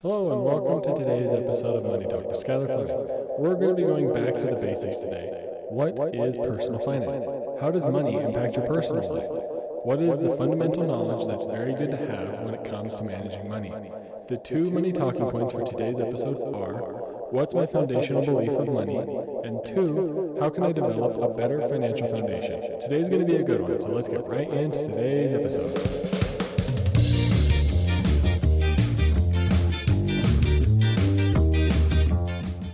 Hello and welcome to today's episode of Money Talk with Skylar Fleming. We're going to be going back to the basics today. What is personal finance? How does money impact your personal life? What is the fundamental knowledge that's very good to have when it comes to managing money? The two money talking points for today's episode are, what's my foundational belief of money? And two, how can I develop a better financial foundation? Today's going to be a good one, so let's get right into today's episode.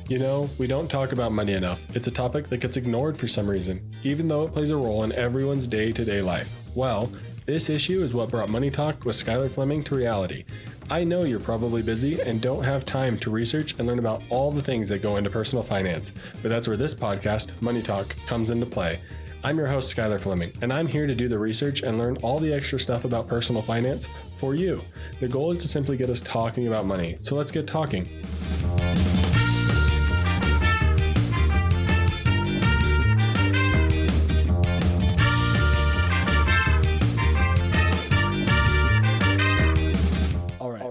You know, we don't talk about money enough. It's a topic that gets ignored for some reason, even though it plays a role in everyone's day-to-day life. Well, this issue is what brought Money Talk with Skylar Fleming to reality. I know you're probably busy and don't have time to research and learn about all the things that go into personal finance, but that's where this podcast, Money Talk, comes into play. I'm your host, Skylar Fleming, and I'm here to do the research and learn all the extra stuff about personal finance for you. The goal is to simply get us talking about money, so let's get talking.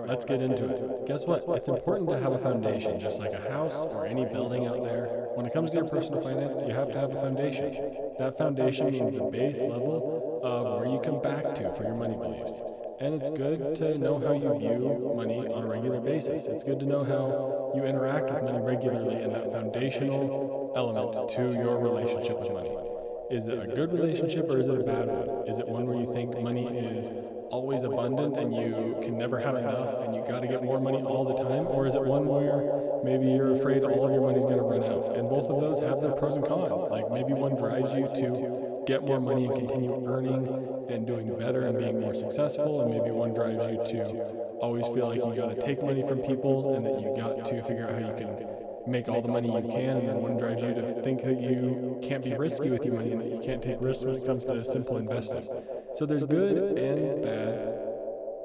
Let's get into it. Guess what? It's important to have a foundation, just like a house or any building out there. When it comes to your personal finance, you have to have a foundation. That foundation means the base level of where you come back to for your money beliefs. And it's good to know how you view money on a regular basis. It's good to know how you interact with money regularly and that foundational element to your relationship with money. Is it a good relationship or is it a bad one? Is it one where you think money is always abundant and you can never have enough and you got to get more money all the time? Or is it one where maybe you're afraid all of your money's going to run out? And both of those have their pros and cons. Like maybe one drives you to get more money and continue earning and doing better and being more successful, and maybe one drives you to always feel like you got to take money from people and that you got to figure out how you can make all the money you can, and then one drives you to think that you can't be risky with your money and that you can't take risks when it comes to simple investing. So there's good and bad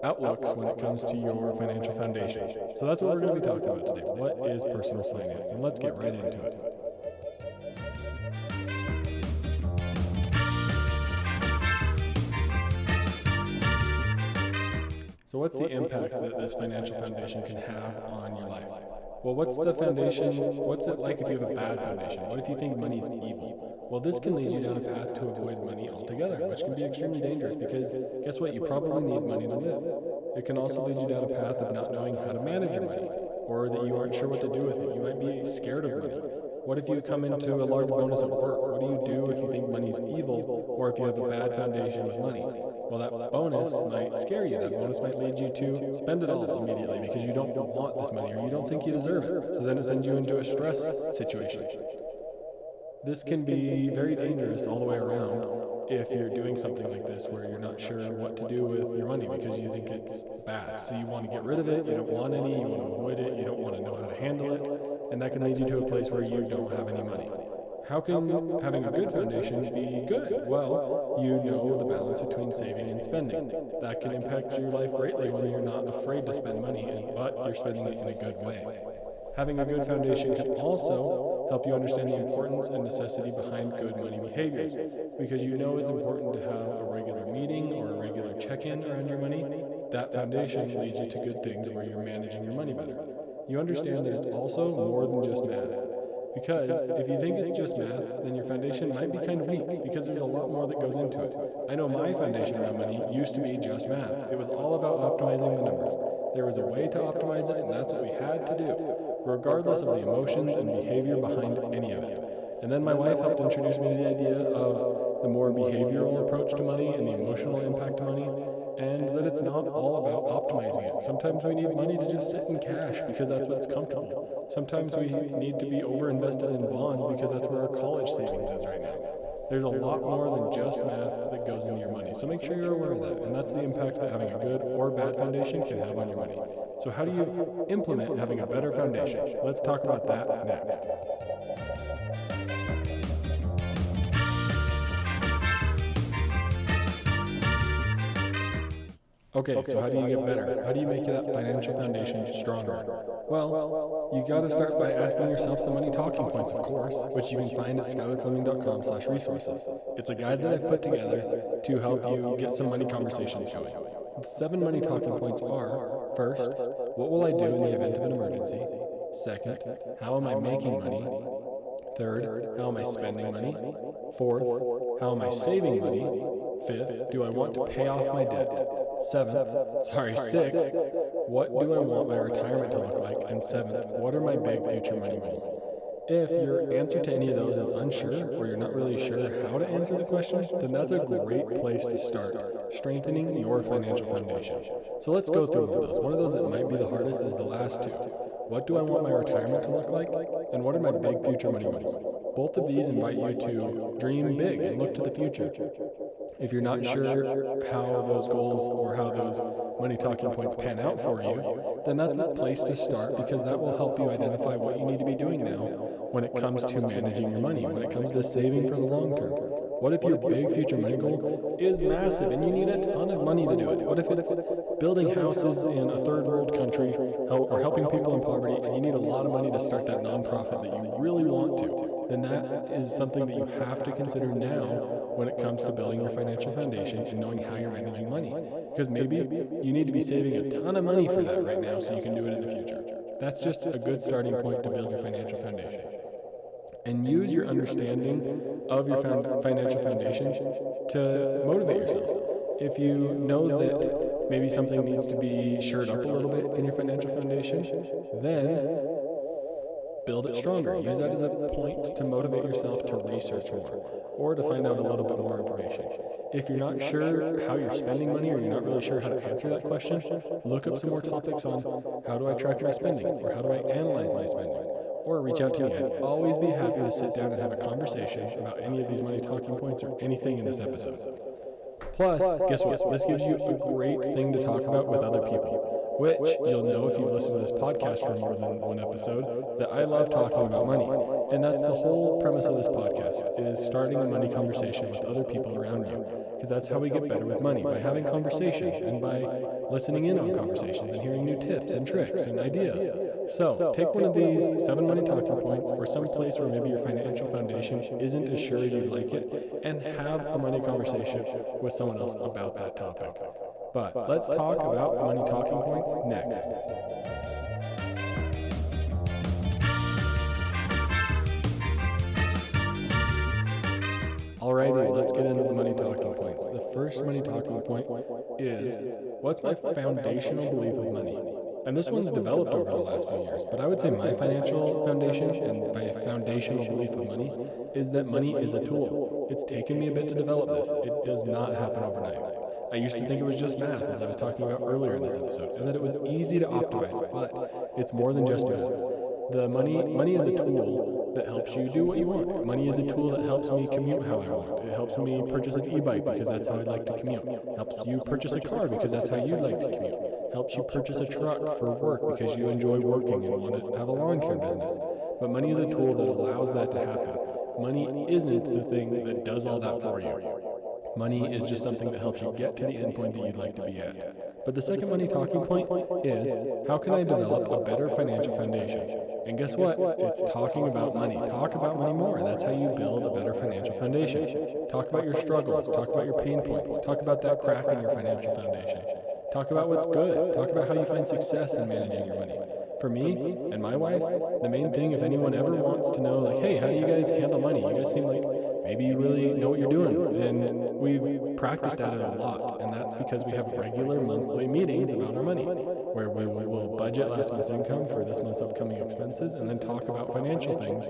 outlooks when it comes to your financial foundation. So that's what we're going to be talking about today. What is personal finance? And let's get right into it. So what's the impact that this financial foundation can have on your life? Well, what's the foundation? What's it like if you have a bad foundation? What if you think money's evil? Well, this can lead you down a path to avoid money altogether, which can be extremely dangerous because guess what? You probably need money to live. It can also lead you down a path of not knowing how to manage your money, or that you aren't sure what to do with it. You might be scared of money. What if you come into a large bonus at work? What do you do if you think money's evil, or if you have a bad foundation with money? Well, that bonus might scare you. That bonus might lead you to spend it all immediately because you don't want this money or you don't think you deserve it. So then it sends you into a stress situation. This can be very dangerous all the way around if you're doing something like this where you're not sure what to do with your money because you think it's bad. So you want to get rid of it, you don't want any, you want to avoid it, you don't want to know how to handle it, and that can lead you to a place where you don't have any money. How can having a good foundation be good? Well, you know the balance between saving and spending. That can impact your life greatly when you're not afraid to spend money, but you're spending it in a good way. Having a good foundation can also help you understand the importance and necessity behind good money behaviors, because you know it's important to have a regular meeting or a regular check-in around your money. That foundation leads you to good things where you're managing your money better. You understand that it's also more than just math. Because if you think it's just math, then your foundation might be kind of weak because there's a lot more that goes into it. I know my foundation around money used to be just math. It was all about optimizing the numbers. There was a way to optimize it, and that's what we had to do, regardless of the emotions and behavior behind any of it. And then my wife helped introduce me to the idea of the more behavioral approach to money and the emotional impact to money, and that it's not all about optimizing it. Sometimes we need money to just sit in cash because that's what's comfortable. Sometimes we need to be over-invested in bonds because that's where our college savings is right now. There's a lot more than just math that goes into your money. So make sure you're aware of that. And that's the impact that having a good or bad foundation can have on your money. So how do you implement having a better foundation? Let's talk about that next. Okay, so how do you get better? How do you make that financial foundation stronger? Well, you got to start by asking yourself some money talking points, of course, which you can find at skylarfleming.com/resources. It's a guide that I've put together to help you get some money conversations going. The 7 money talking points are, First, what will I do in the event of an emergency? Second, how am I making money? Third, how am I spending money? Fourth, how am I saving money? Fifth, do I want to pay off my debt? Sixth, what do I want my retirement to look like? And seventh, what are my big future money goals? If your answer to any of those is unsure, or you're not really sure how to answer the question, then that's a great place to start strengthening your financial foundation. So let's go through one of those. One of those that might be the hardest is the last two. What do I want my retirement to look like? And what are my big future money goals? Both of these invite you to dream big and look to the future. If you're not sure how those goals or how those money talking points pan out for you, then that's a place to start, because that will help you identify what you need to be doing now when it comes to managing your money, when it comes to saving for the long term. What if your big future money goal is massive and you need a ton of money to do it? What if it's building houses in a third world country or helping people in poverty, and you need a lot of money to start that nonprofit that you really want to? Then that is something that you have to consider now when it comes to building your financial foundation and knowing how you're managing money. Because maybe you need to be saving a ton of money for that right now so you can do it in the future. That's just a good starting point to build your financial foundation. And use your understanding of your financial foundation to motivate yourself. If you know that maybe something needs to be shored up a little bit in your financial foundation, then build it stronger. Use that as a point to motivate yourself to research more or to find out a little bit more information. If you're not sure how you're spending money, or you're not really sure how to answer that question, look up some more topics on how do I track my spending, or how do I analyze my spending, or reach out to me. I'd always be happy to sit down and have a conversation about any of these money talking points or anything in this episode. Plus, guess what? This gives you a great thing to talk about with other people, which you'll know if you've listened to this podcast for more than one episode, that I love talking about money. And that's the whole premise of this podcast, is starting a money conversation with other people around you. Because that's how we get better with money, by having conversations and by listening in on conversations and hearing new tips and tricks and ideas. So take one of these 7 money talking points, or some place where maybe your financial foundation isn't as sure as you'd like it, and have a money conversation with someone else about that topic. But let's talk about money talking points next. Alrighty, let's get into the money talking points. The first money talking point is, what's my foundational belief of money? And this one's developed over the last few years, but I would say my financial foundation and my foundational belief of money is that money is a tool. It's taken me a bit to develop this. It does not happen overnight. I used to think it was just math, as I was talking about earlier in this episode, and that it was easy to optimize, but it's more than just math. Money is a tool that helps you do what you want. Money is a tool that helps me commute how I want. It helps me purchase an e-bike because that's how I'd like to commute. Helps you purchase a car because that's how you'd like to commute. Helps you purchase a truck for work because you enjoy working and want to have a lawn care business. But money is a tool that allows that to happen. Money isn't the thing that does all that for you. Money is just something that helps you get to the end point that you'd like to be at. But the second money talking point is, how can I develop a better financial foundation? And guess what? It's talking about money. Talk about money more. That's how you build a better financial foundation. Talk about your struggles. Talk about your pain points. Talk about that crack in your financial foundation. Talk about what's good. Talk about how you find success in managing your money. For me and my wife, the main thing, if anyone ever wants to know, like, hey, how do you guys handle money? You guys seem like maybe you really know what you're doing. And we've practiced at it a lot. And that's because we have regular monthly meetings about our money, where we will budget last month's income for this month's upcoming expenses, and then talk about financial things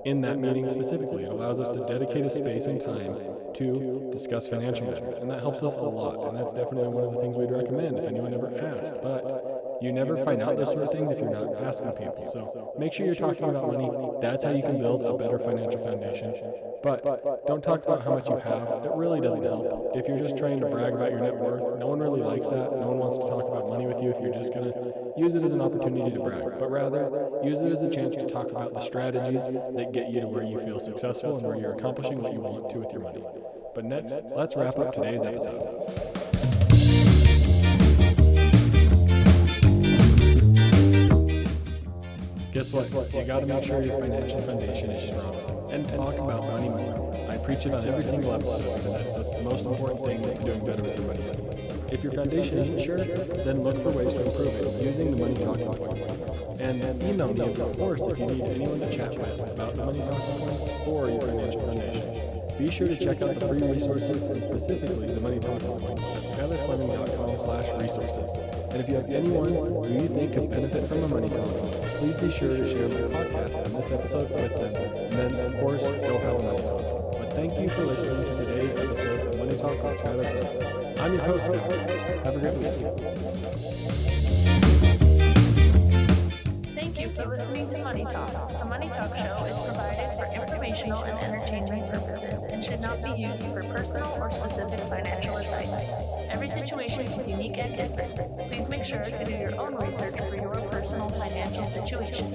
in that meeting specifically. It allows us to dedicate a space and time to discuss financial matters. And that helps us a lot. And that's definitely one of the things we'd recommend if anyone ever asked. But you never find out those sort of things if you're not asking people. So make sure you're talking about money. That's how you can build a better financial foundation. But don't talk about how much you have. It really doesn't help. If you're just trying to brag about your net worth, no one really likes that. No one wants to talk about money with you if you're just going to use it as an opportunity to brag. But rather, use it as a chance to talk about the strategies that get you to where you feel successful and where you're accomplishing what you want to with your money. But next, let's wrap up today's episode. Guess what? You gotta make sure your financial foundation is strong. And talk about money more. I preach it on every single episode, and that's the most important thing to doing better with your money is. If your foundation isn't sure, then look for ways to improve it using the Money Talking Points. And email me, of course, if you need anyone to chat with about the Money Talking Points or your financial foundation. Be sure to check out the free resources and specifically the Money Talking Points at skylarfleming.com/resources. And if you have anyone who you think could benefit from a money talk, please be sure to share my podcast and this episode with them. And then, of course, go have a money talk. But thank you for listening to today's episode of Money Talk with Skylar Fleming. I'm your host, Scott. Have a great week. Thank you for listening to Money Talk. The Money Talk show is provided for informational and entertainment purposes and should not be used for personal or specific financial advice. Every situation is unique and different. Please make sure to do your own research for your personal financial situation.